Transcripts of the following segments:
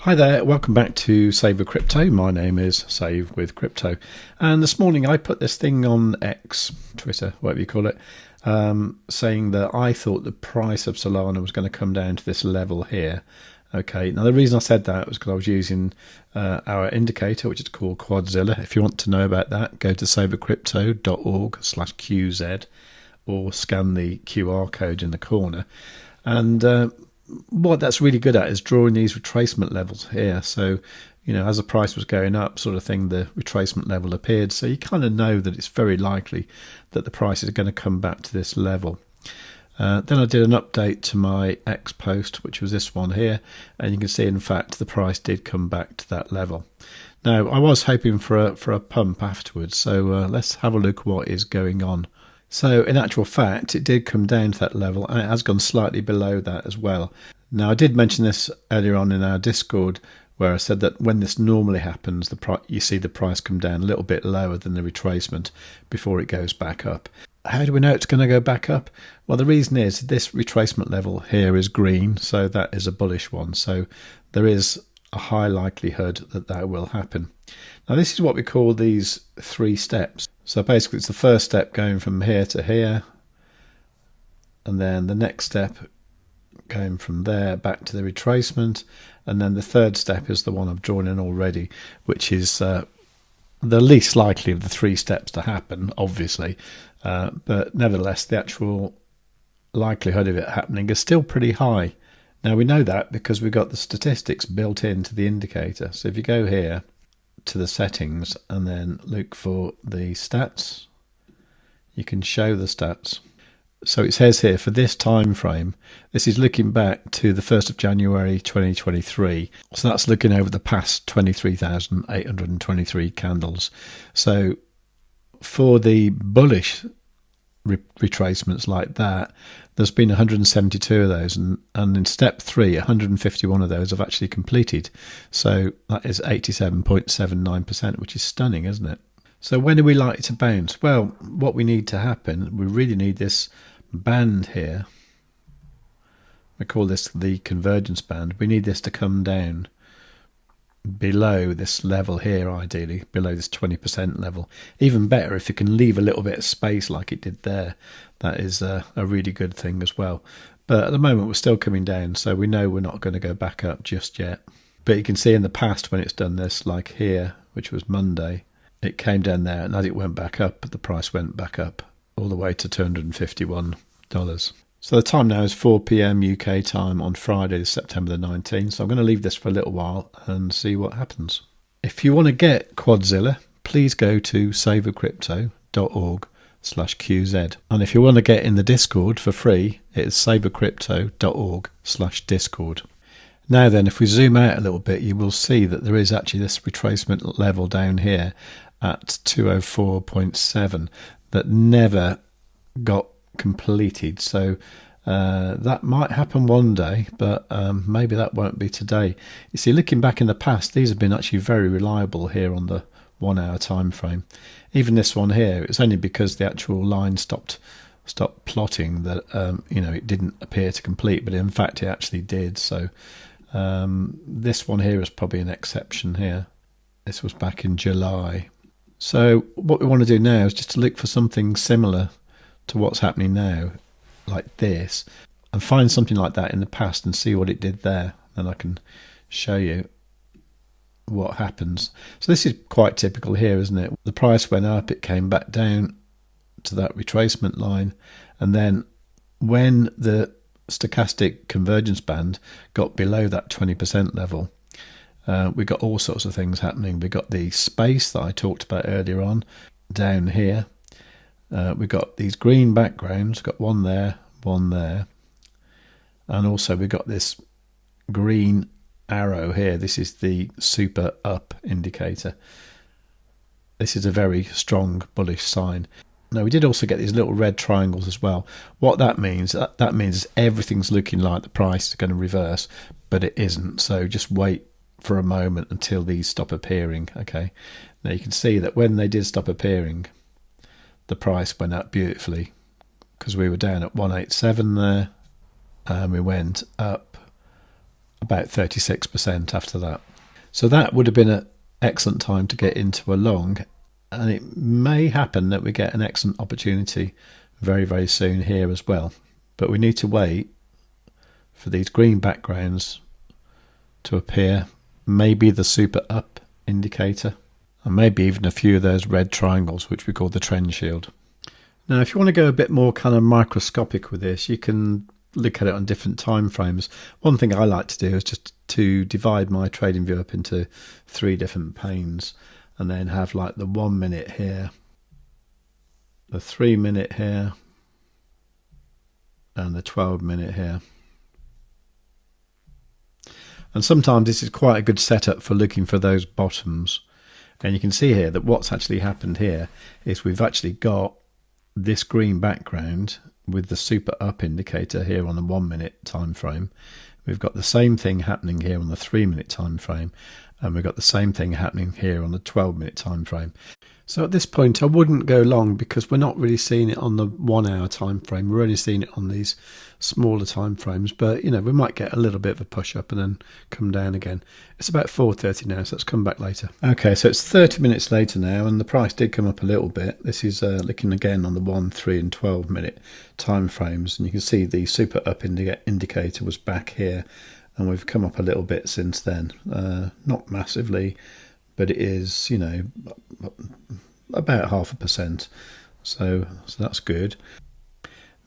Hi there, welcome back to Save with Crypto. My name is Save with Crypto, and this morning I put this thing on X, Twitter, whatever you call it, saying that I thought the price of Solana was going to come down to this level here. Okay, now the reason I said that was because I was using our indicator, which is called Quadzilla. If you want to know about that, go to savewithcrypto.org/QZ or scan the QR code in the corner. And what that's really good at is drawing these retracement levels here. So, you know, as the price was going up, sort of thing, the retracement level appeared. So you kind of know that it's very likely that the price is going to come back to this level. Then I did an update to my X post, which was this one here, and you can see, in fact, the price did come back to that level. Now, I was hoping for a pump afterwards, so let's have a look at what is going on. So in actual fact, it did come down to that level, and it has gone slightly below that as well. Now, I did mention this earlier on in our Discord, where I said that when this normally happens, you see the price come down a little bit lower than the retracement before it goes back up. How do we know it's going to go back up? Well, the reason is this retracement level here is green, so that is a bullish one. So there is a high likelihood that that will happen. Now, this is what we call these three steps. So basically, it's the first step going from here to here, and then the next step going from there back to the retracement, and then the third step is the one I've drawn in already, which is the least likely of the three steps to happen, obviously, but nevertheless, the actual likelihood of it happening is still pretty high. Now, we know that because we've got the statistics built into the indicator. So if you go here to the settings and then look for the stats, you can show the stats. So it says here for this time frame, this is looking back to the 1st of January 2023. So that's looking over the past 23,823 candles. So for the bullish retracements like that, there's been 172 of those, and in step 3, 151 of those have actually completed. So that is 87.79%, which is stunning, isn't it? So when are we likely to bounce? Well, what we need to happen, we really need this band here. We call this the convergence band. We need this to come down below this level here, ideally below this 20% level. Even better if you can leave a little bit of space like it did there. That is a really good thing as well. But at the moment we're still coming down, so we know we're not going to go back up just yet. But you can see in the past when it's done this, like here, which was Monday, it came down there, and as it went back up, the price went back up all the way to $251. So the time now is 4 p.m. UK time on Friday, September the 19th. So I'm going to leave this for a little while and see what happens. If you want to get Quadzilla, please go to savewithcrypto.org/QZ. And if you want to get in the Discord for free, it's savewithcrypto.org/Discord. Now then, if we zoom out a little bit, you will see that there is actually this retracement level down here at 204.7 that never got completed. So that might happen one day, but maybe that won't be today. You see, looking back in the past, these have been actually very reliable here on the 1 hour time frame. Even this one here, it's only because the actual line stopped plotting that it didn't appear to complete, but in fact it actually did. So this one here is probably an exception here. This was back in July. So what we want to do now is just to look for something similar to what's happening now, like this, and find something like that in the past and see what it did there. Then I can show you what happens. So this is quite typical here, isn't it? The price went up, it came back down to that retracement line, and then when the stochastic convergence band got below that 20% level, we got all sorts of things happening. We got the space that I talked about earlier on down here. We got these green backgrounds, got one there, and also we got this green arrow here. This is the super up indicator. This is a very strong bullish sign. Now, we did also get these little red triangles as well. What that means, that means everything's looking like the price is going to reverse, but it isn't. So just wait for a moment until these stop appearing. Okay. Now you can see that when they did stop appearing, the price went up beautifully, because we were down at 187 there, and we went up about 36% after that. So that would have been an excellent time to get into a long, and it may happen that we get an excellent opportunity very, very soon here as well. But we need to wait for these green backgrounds to appear, maybe the super up indicator, and maybe even a few of those red triangles, which we call the trend shield. Now, if you want to go a bit more kind of microscopic with this, you can look at it on different time frames. One thing I like to do is just to divide my trading view up into 3 different panes, and then have like the 1 minute here, the 3 minute here, and the 12 minute here. And sometimes this is quite a good setup for looking for those bottoms. And you can see here that what's actually happened here is we've actually got this green background with the super up indicator here on the 1 minute time frame. We've got the same thing happening here on the 3 minute time frame, and we've got the same thing happening here on the 12 minute time frame. So at this point I wouldn't go long, because we're not really seeing it on the 1 hour time frame. We're only seeing it on these smaller time frames, but you know, we might get a little bit of a push up and then come down again. It's about 4:30 now, so let's come back later. Okay, so it's 30 minutes later now, and the price did come up a little bit. This is looking again on the 1, 3 and 12 minute time frames, and you can see the super up indicator was back here, and we've come up a little bit since then. Not massively, but it is, you know, about 0.5%. So that's good.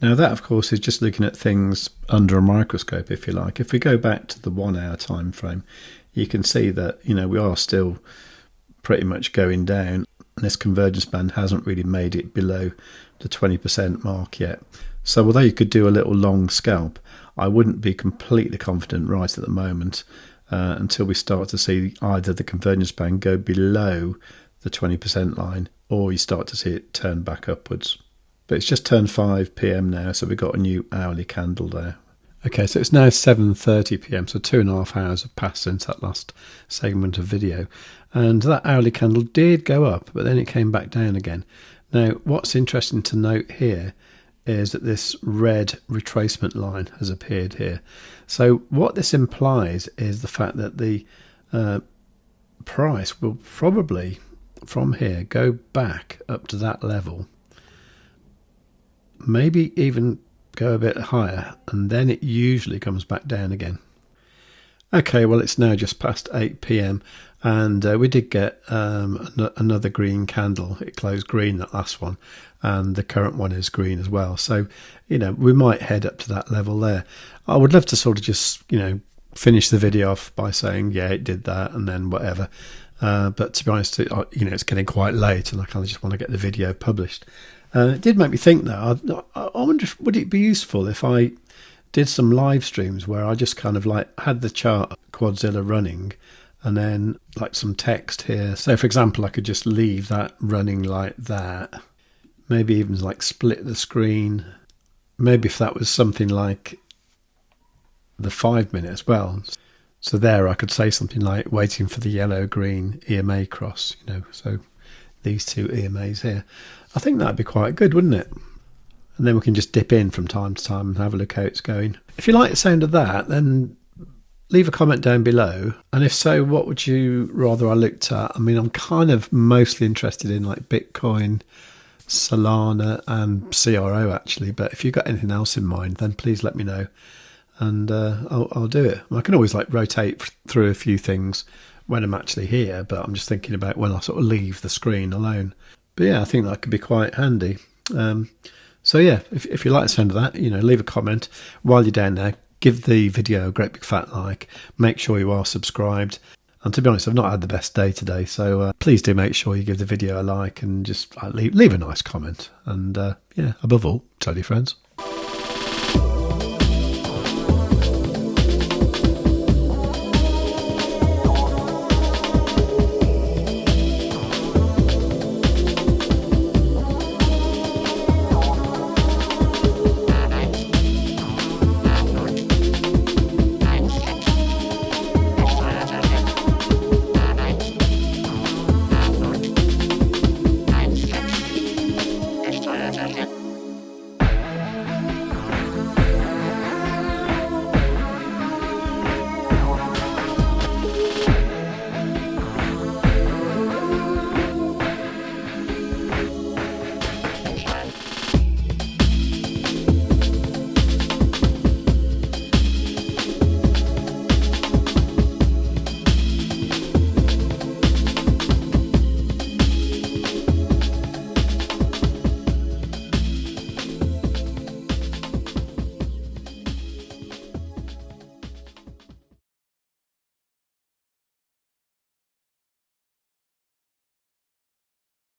Now that, of course, is just looking at things under a microscope, if you like. If we go back to the 1 hour time frame, you can see that, you know, we are still pretty much going down. This convergence band hasn't really made it below the 20% mark yet. So although you could do a little long scalp, I wouldn't be completely confident right at the moment until we start to see either the convergence band go below the 20% line, or you start to see it turn back upwards. But it's just turned 5 p.m. now, so we've got a new hourly candle there. Okay, so it's now 7:30 p.m, so 2.5 hours have passed since that last segment of video. And that hourly candle did go up, but then it came back down again. Now, what's interesting to note here is that this red retracement line has appeared here. So what this implies is the fact that the price will probably, from here, go back up to that level, maybe even go a bit higher, and then it usually comes back down again. Okay, well, it's now just past 8 p.m, and we did get another green candle. It closed green, that last one, and the current one is green as well. So, you know, we might head up to that level there. I would love to sort of just, you know, finish the video off by saying, yeah, it did that, and then whatever. But to be honest, you know, it's getting quite late, and I kind of just want to get the video published. It did make me think, though, I wonder if, would it be useful if I did some live streams where I just kind of like had the chart Quadzilla running, and then like some text here. So for example, I could just leave that running like that, maybe even like split the screen. Maybe if that was something like the 5 minute as well. So there I could say something like waiting for the yellow green EMA cross, you know, so these two EMAs here. I think that'd be quite good, wouldn't it? And then we can just dip in from time to time and have a look how it's going. If you like the sound of that, then leave a comment down below. And if so, what would you rather I looked at? I mean, I'm kind of mostly interested in like Bitcoin, Solana and CRO actually. But if you've got anything else in mind, then please let me know. And I'll do it. I can always like rotate through a few things when I'm actually here, but I'm just thinking about when I sort of leave the screen alone. But yeah, I think that could be quite handy. So yeah, if you like the sound of that, you know, leave a comment. While you're down there, give the video a great big fat like. Make sure you are subscribed. And to be honest, I've not had the best day today, so please do make sure you give the video a like and just leave a nice comment. And yeah, above all, tell your friends.